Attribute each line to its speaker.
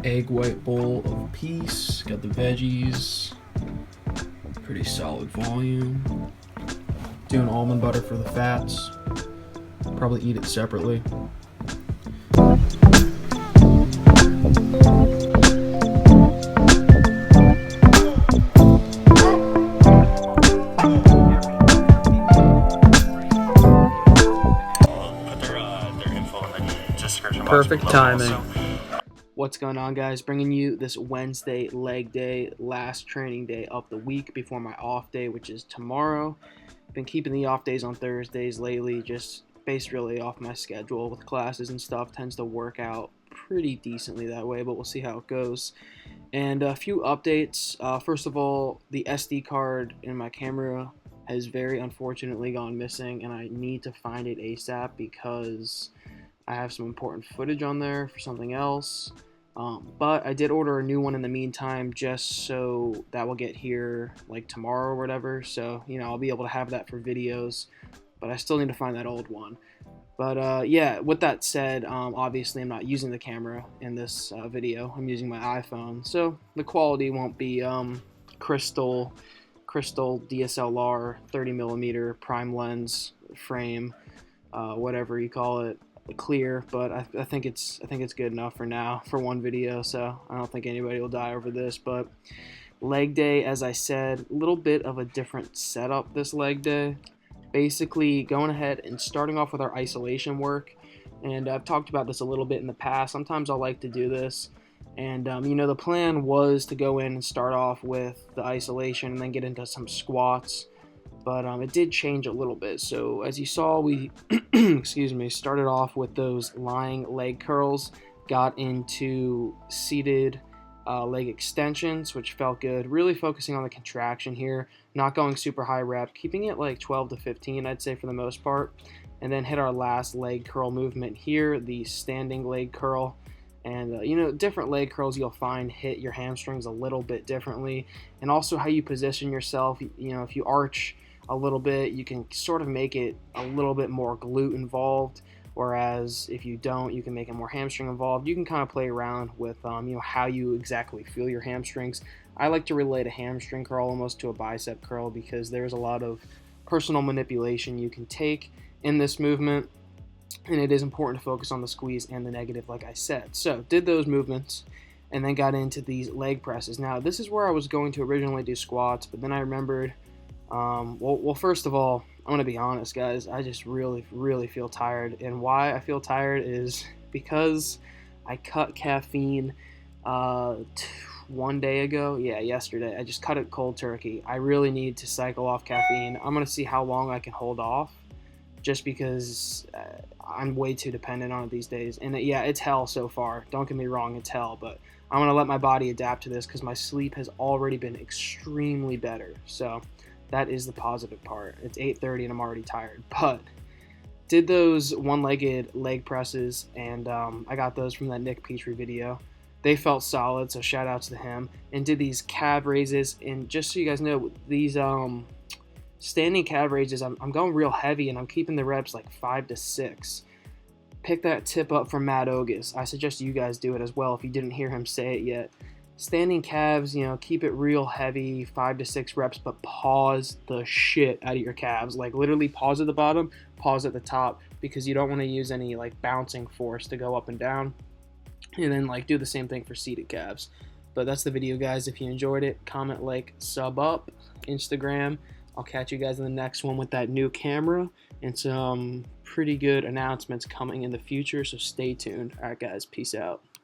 Speaker 1: egg white bowl of peace. Got the veggies. Pretty solid volume. Doing almond butter for the fats. Probably eat it separately. Perfect timing. What's going on, guys? Bringing you this Wednesday leg day, last training day of the week before my off day, which is tomorrow. Been keeping the off days on Thursdays lately, just based really off my schedule with classes and stuff. Tends to work out pretty decently that way, but we'll see how it goes. And a few updates. First of all, the SD card in my camera has very unfortunately gone missing, and I need to find it ASAP because I have some important footage on there for something else. But I did order a new one in the meantime, just so that will get here like tomorrow or whatever. So, I'll be able to have that for videos, but I still need to find that old one. But yeah, with that said, obviously I'm not using the camera in this video. I'm using my iPhone, so the quality won't be crystal DSLR 30mm prime lens frame, whatever you call it, clear, but I think it's good enough for now for one video, so I don't think anybody will die over this. But leg day, as I said, a little bit of a different setup this leg day. Basically going ahead and starting off with our isolation work, and I've talked about this a little bit in the past. Sometimes I like to do this, and the plan was to go in and start off with the isolation and then get into some squats. But it did change a little bit. So as you saw, we started off with those lying leg curls, got into seated leg extensions, which felt good. Really focusing on the contraction here, not going super high rep, keeping it like 12 to 15, I'd say, for the most part. And then hit our last leg curl movement here, the standing leg curl. And different leg curls you'll find hit your hamstrings a little bit differently, and also how you position yourself. If you arch a little bit, you can sort of make it a little bit more glute involved, whereas if you don't, you can make it more hamstring involved. You can kind of play around with how you exactly feel your hamstrings. I like to relate a hamstring curl almost to a bicep curl because there's a lot of personal manipulation you can take in this movement, and it is important to focus on the squeeze and the negative, like I said. So did those movements and then got into these leg presses. Now this is where I was going to originally do squats, but then I remembered well, first of all, I'm going to be honest, guys. I just really feel tired. And why I feel tired is because I cut caffeine 1 day ago. Yeah, yesterday. I just cut it cold turkey. I really need to cycle off caffeine. I'm going to see how long I can hold off, just because I'm way too dependent on it these days. And yeah, it's hell so far. Don't get me wrong, it's hell. But I'm going to let my body adapt to this because my sleep has already been extremely better. So that is the positive part. It's 8:30 and I'm already tired. But did those one-legged leg presses, and I got those from that Nick Petrie video. They felt solid, so shout outs to him. And did these calf raises, and just so you guys know, these standing calf raises, I'm going real heavy, and I'm keeping the reps like 5 to 6. Pick that tip up from Matt Ogus. I suggest you guys do it as well if you didn't hear him say it yet. Standing calves, keep it real heavy, 5 to 6 reps, but pause the shit out of your calves. Like literally pause at the bottom, pause at the top, because you don't want to use any like bouncing force to go up and down. And then like do the same thing for seated calves. But that's the video, guys. If you enjoyed it, comment, like, sub up, Instagram. I'll catch you guys in the next one with that new camera and some pretty good announcements coming in the future, so stay tuned. All right, guys, peace out.